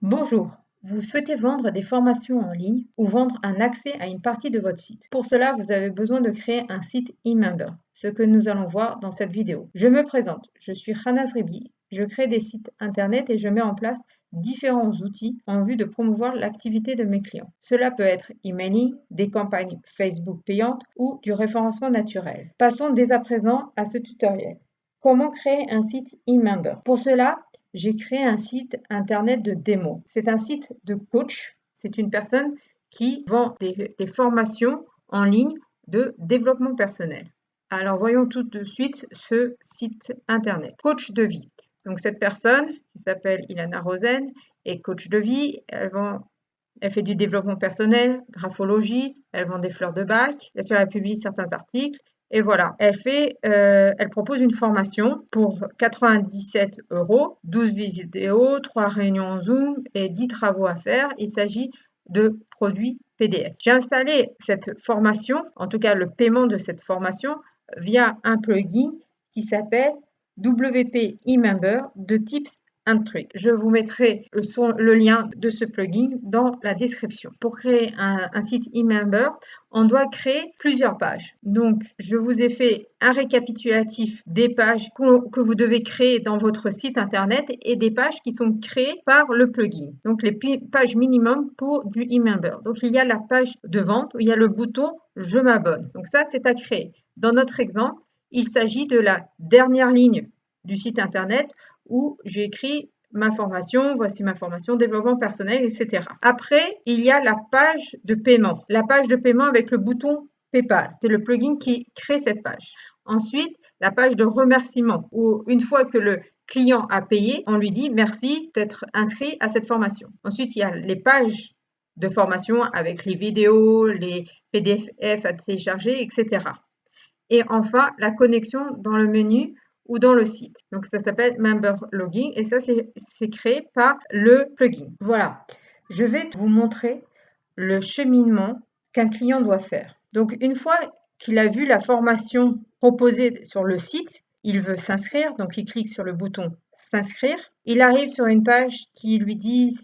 Bonjour, vous souhaitez vendre des formations en ligne ou vendre un accès à une partie de votre site. Pour cela, vous avez besoin de créer un site e-member, ce que nous allons voir dans cette vidéo. Je me présente, je suis Hanaz Ribi, je crée des sites internet et je mets en place différents outils en vue de promouvoir l'activité de mes clients. Cela peut être emailing, des campagnes Facebook payantes ou du référencement naturel. Passons dès à présent à ce tutoriel. Comment créer un site e-member? Pour cela, j'ai créé un site internet de démo. C'est un site de coach. C'est une personne qui vend des formations en ligne de développement personnel. Alors, voyons tout de suite ce site internet. Coach de vie. Donc, cette personne qui s'appelle Ilana Rosen est coach de vie. Elle fait du développement personnel, graphologie, elle vend des fleurs de bac. Bien sûr, elle publie certains articles. Et voilà, elle propose une formation pour 97 €, 12 vidéos, 3 réunions en Zoom et 10 travaux à faire. Il s'agit de produits PDF. J'ai installé cette formation, en tout cas le paiement de cette formation, via un plugin qui s'appelle WP eMember de Tips and Tricks. Je vous mettrai le lien de ce plugin dans la description. Pour créer un site eMember, on doit créer plusieurs pages. Donc, je vous ai fait un récapitulatif des pages que vous devez créer dans votre site internet et des pages qui sont créées par le plugin. Donc, les pages minimum pour du eMember. Donc, il y a la page de vente où il y a le bouton « Je m'abonne ». Donc, ça, c'est à créer. Dans notre exemple, il s'agit de la dernière ligne du site internet où j'ai écrit ma formation, voici ma formation, développement personnel, etc. Après, il y a la page de paiement. La page de paiement avec le bouton PayPal. C'est le plugin qui crée cette page. Ensuite, la page de remerciement où une fois que le client a payé, on lui dit merci d'être inscrit à cette formation. Ensuite, il y a les pages de formation avec les vidéos, les PDF à télécharger, etc. Et enfin, la connexion dans le menu ou dans le site. Donc, ça s'appelle Member Login et ça, c'est créé par le plugin. Voilà, je vais vous montrer le cheminement qu'un client doit faire. Donc, une fois qu'il a vu la formation proposée sur le site, il veut s'inscrire, donc il clique sur le bouton s'inscrire. Il arrive sur une page qui lui dit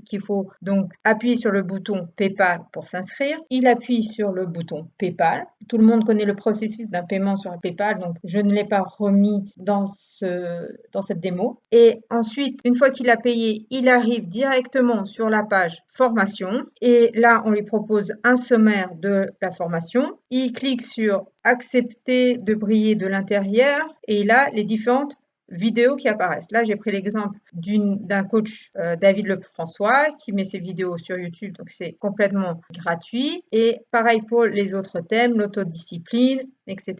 qu'il faut donc appuyer sur le bouton PayPal pour s'inscrire. Il appuie sur le bouton PayPal. Tout le monde connaît le processus d'un paiement sur PayPal, donc je ne l'ai pas remis dans cette démo. Et ensuite, une fois qu'il a payé, il arrive directement sur la page formation. Et là, on lui propose un sommaire de la formation. Il clique sur accepter de briller de l'intérieur et là, les différentes vidéos qui apparaissent. Là, j'ai pris l'exemple d'un coach, David Lefrançois, qui met ses vidéos sur YouTube, donc c'est complètement gratuit. Et pareil pour les autres thèmes, l'autodiscipline, etc.,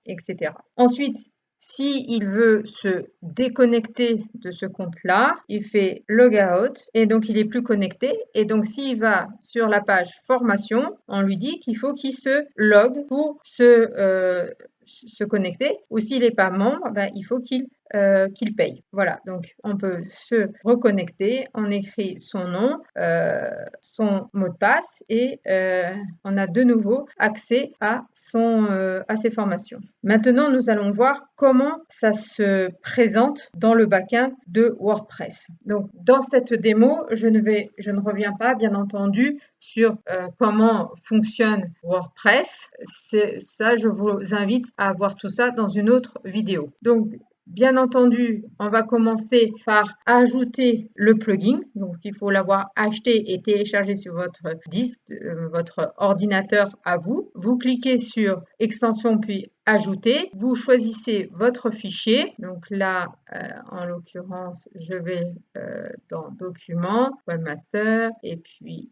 etc. Ensuite, s'il veut se déconnecter de ce compte-là, il fait logout et donc il est plus connecté. Et donc s'il va sur la page formation, on lui dit qu'il faut qu'il se log pour se connecter. Ou s'il n'est pas membre, il faut qu'il paye. Voilà, donc on peut se reconnecter, on écrit son nom, son mot de passe et on a de nouveau accès à ses formations. Maintenant, nous allons voir comment ça se présente dans le backend de WordPress. Donc, dans cette démo, je ne reviens pas, bien entendu, sur comment fonctionne WordPress. Ça, je vous invite à voir tout ça dans une autre vidéo. Donc, bien entendu, on va commencer par ajouter le plugin. Donc, il faut l'avoir acheté et téléchargé sur votre disque, votre ordinateur à vous. Vous cliquez sur extension puis ajouter. Vous choisissez votre fichier. Donc là, en l'occurrence, je vais dans documents, webmaster et puis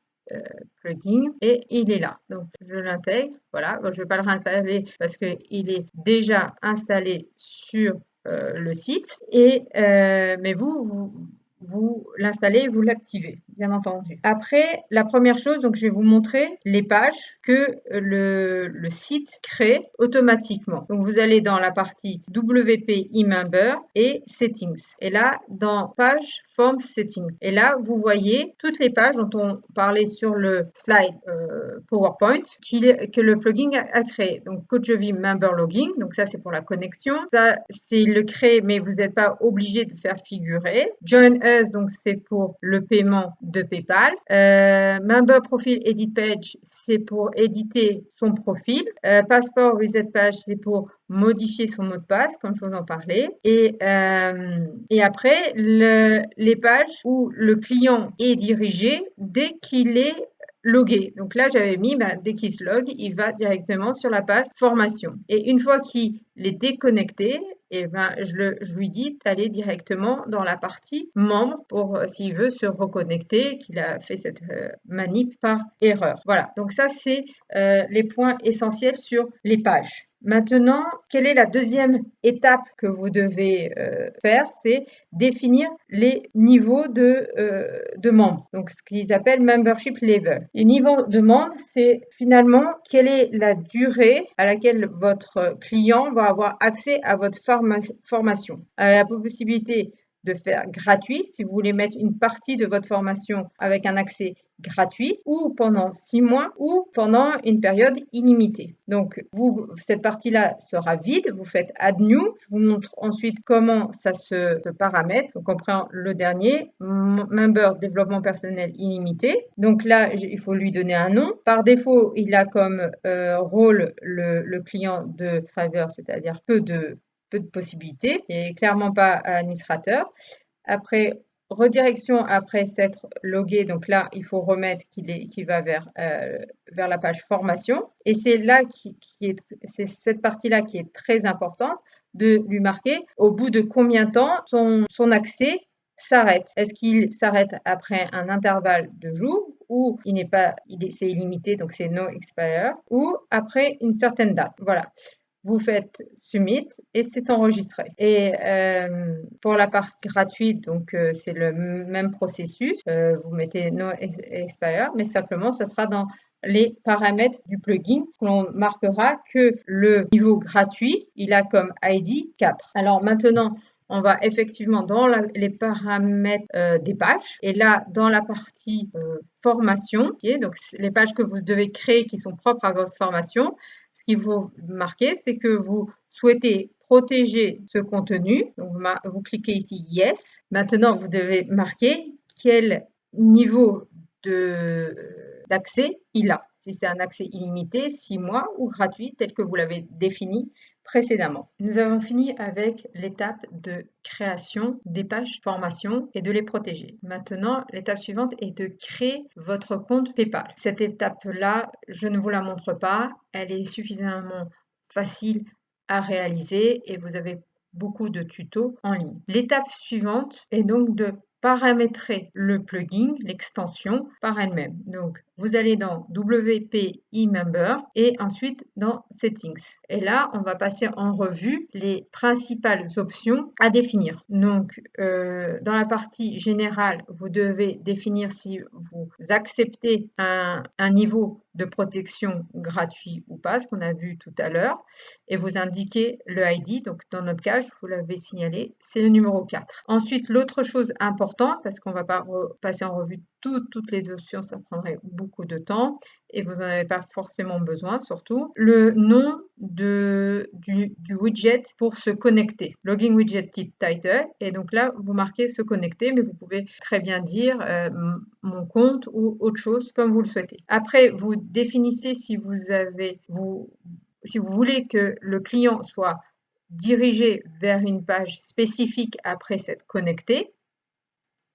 plugin et il est là. Donc, je l'intègre. Voilà, bon, je ne vais pas le réinstaller parce qu'il est déjà installé sur le site. Mais vous l'installez, vous l'activez, bien entendu. Après, la première chose, donc je vais vous montrer les pages que le site crée automatiquement. Donc, vous allez dans la partie WP eMember et Settings. Et là, dans Page Form Settings. Et là, vous voyez toutes les pages dont on parlait sur le slide PowerPoint que le plugin a créé. Donc, Coach de vie Member Login. Donc, ça, c'est pour la connexion. Ça, c'est le créer, mais vous n'êtes pas obligé de faire figurer. Join US, donc c'est pour le paiement de PayPal. Member Profile Edit Page, c'est pour éditer son profil. Passport Reset Page, c'est pour modifier son mot de passe, comme je vous en parlais. Et après, les pages où le client est dirigé dès qu'il est logué. Donc là, j'avais mis, dès qu'il se log, il va directement sur la page formation. Et une fois qu'il est déconnecté, je lui dis d'aller directement dans la partie membre pour s'il veut se reconnecter, qu'il a fait cette manip par erreur. Voilà, donc ça c'est les points essentiels sur les pages. Maintenant, quelle est la deuxième étape que vous devez faire? C'est définir les niveaux de membres, donc ce qu'ils appellent membership level. Les niveaux de membres, c'est finalement quelle est la durée à laquelle votre client va avoir accès à votre formation. La possibilité de faire gratuit, si vous voulez mettre une partie de votre formation avec un accès gratuit, ou pendant 6 mois, ou pendant une période illimitée. Donc, cette partie-là sera vide, vous faites Add New. Je vous montre ensuite comment ça se paramètre. Donc, on prend le dernier, Member Développement Personnel Illimité. Donc là, il faut lui donner un nom. Par défaut, il a comme rôle le client de driver, c'est-à-dire peu de possibilités et clairement pas administrateur. Après, redirection après s'être logué, donc là, il faut remettre qu'il va vers la page formation. Et c'est là c'est cette partie-là qui est très importante de lui marquer au bout de combien de temps son accès s'arrête. Est-ce qu'il s'arrête après un intervalle de jours ou c'est illimité, donc c'est no expire, ou après une certaine date. Voilà. Vous faites Submit et c'est enregistré. Et pour la partie gratuite, donc c'est le même processus. Vous mettez No Expire, mais simplement, ça sera dans les paramètres du plugin. On marquera que le niveau gratuit, il a comme ID 4. Alors maintenant, on va effectivement dans les paramètres des pages. Et là, dans la partie formation, donc les pages que vous devez créer qui sont propres à votre formation, ce qu'il faut marquer, c'est que vous souhaitez protéger ce contenu. Donc, vous cliquez ici Yes. Maintenant, vous devez marquer quel niveau d'accès il a. Si c'est un accès illimité, 6 mois ou gratuit, tel que vous l'avez défini précédemment. Nous avons fini avec l'étape de création des pages formation et de les protéger. Maintenant, l'étape suivante est de créer votre compte PayPal. Cette étape-là, je ne vous la montre pas. Elle est suffisamment facile à réaliser et vous avez beaucoup de tutos en ligne. L'étape suivante est donc de paramétrer le plugin, l'extension, par elle-même. Donc, vous allez dans WPI Member et ensuite dans Settings. Et là, on va passer en revue les principales options à définir. Donc, dans la partie générale, vous devez définir si vous acceptez un niveau de protection gratuit ou pas, ce qu'on a vu tout à l'heure, et vous indiquez le ID. Donc, dans notre cas, je vous l'avais signalé, c'est le numéro 4. Ensuite, l'autre chose importante, parce qu'on ne va pas passer en revue toutes les options, ça prendrait beaucoup de temps et vous n'en avez pas forcément besoin, surtout. Le nom du widget pour se connecter. Login widget title. Et donc là, vous marquez se connecter, mais vous pouvez très bien dire mon compte ou autre chose comme vous le souhaitez. Après, vous définissez si vous voulez que le client soit dirigé vers une page spécifique après s'être connecté.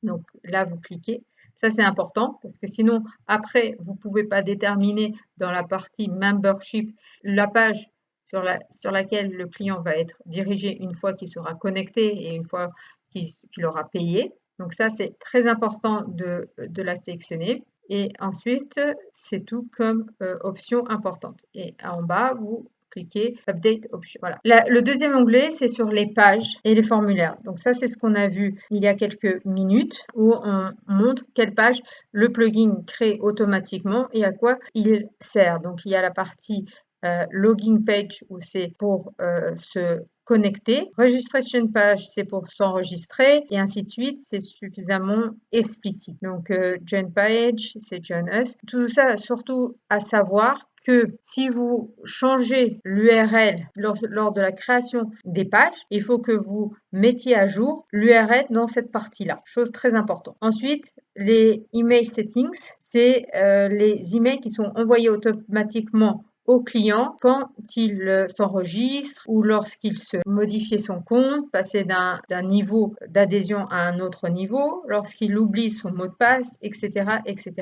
Donc là, vous cliquez. Ça, c'est important parce que sinon, après, vous ne pouvez pas déterminer dans la partie Membership la page sur laquelle le client va être dirigé une fois qu'il sera connecté et une fois qu'il aura payé. Donc ça, c'est très important de la sélectionner. Et ensuite, c'est tout comme option importante. Et en bas, vous cliquez Update Option. Voilà. Le deuxième onglet, c'est sur les pages et les formulaires. Donc ça, c'est ce qu'on a vu il y a quelques minutes où on montre quelle page le plugin crée automatiquement et à quoi il sert. Donc il y a la partie Login Page où c'est pour se connecter. Registration page, c'est pour s'enregistrer et ainsi de suite. C'est suffisamment explicite. Donc, join page, c'est join us. Tout ça, surtout à savoir que si vous changez l'URL lors de la création des pages, il faut que vous mettiez à jour l'URL dans cette partie-là. Chose très importante. Ensuite, les email settings, c'est les emails qui sont envoyés automatiquement au client quand il s'enregistre ou lorsqu'il se modifie son compte, passer d'un niveau d'adhésion à un autre niveau, lorsqu'il oublie son mot de passe, etc., etc.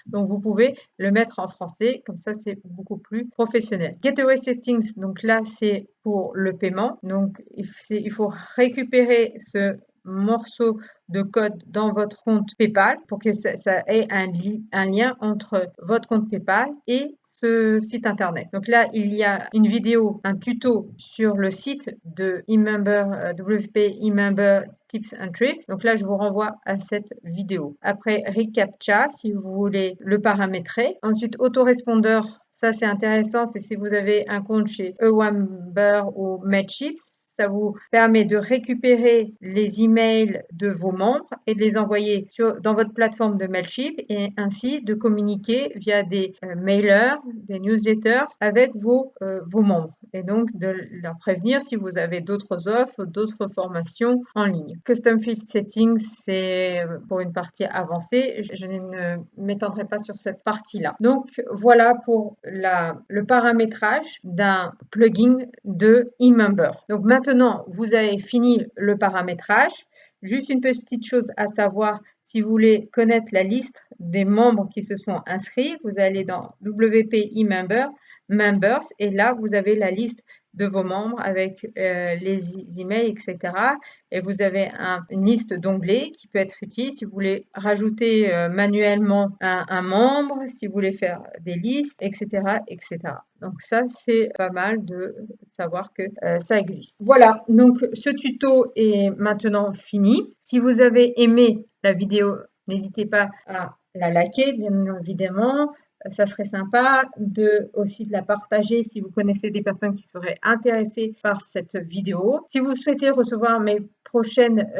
Donc, vous pouvez le mettre en français, comme ça, c'est beaucoup plus professionnel. Gateway Settings, donc là, c'est pour le paiement. Donc, il faut récupérer ce morceau de code dans votre compte PayPal pour que ça ait un lien entre votre compte PayPal et ce site internet. Donc là, il y a une vidéo, un tuto sur le site de eMember, WP eMember Tips and Tricks. Donc là, je vous renvoie à cette vidéo. Après, reCAPTCHA, si vous voulez le paramétrer. Ensuite, autorespondeur. Ça, c'est intéressant, c'est si vous avez un compte chez eMember ou Mailchimp, ça vous permet de récupérer les emails de vos membres et de les envoyer dans votre plateforme de Mailchimp et ainsi de communiquer via des mailers, des newsletters avec vos membres et donc de leur prévenir si vous avez d'autres offres, d'autres formations en ligne. Custom Field Settings, c'est pour une partie avancée. Je ne m'étendrai pas sur cette partie-là. Donc, voilà pour le paramétrage d'un plugin de eMember. Donc, maintenant, vous avez fini le paramétrage. Juste une petite chose à savoir, si vous voulez connaître la liste des membres qui se sont inscrits, vous allez dans WP eMember, Members, et là, vous avez la liste de vos membres avec les emails, etc. Et vous avez une liste d'onglets qui peut être utile si vous voulez rajouter manuellement un membre, si vous voulez faire des listes, etc., etc. Donc ça, c'est pas mal de savoir que ça existe. Voilà, donc ce tuto est maintenant fini. Si vous avez aimé la vidéo, n'hésitez pas à la liker, bien évidemment. Ça serait sympa aussi de la partager si vous connaissez des personnes qui seraient intéressées par cette vidéo. Si vous souhaitez recevoir mes prochaines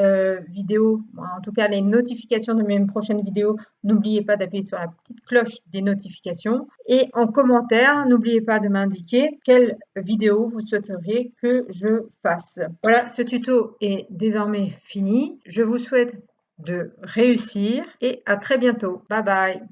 vidéos, en tout cas les notifications de mes prochaines vidéos, n'oubliez pas d'appuyer sur la petite cloche des notifications. Et en commentaire, n'oubliez pas de m'indiquer quelle vidéo vous souhaiteriez que je fasse. Voilà, ce tuto est désormais fini. Je vous souhaite de réussir et à très bientôt. Bye bye.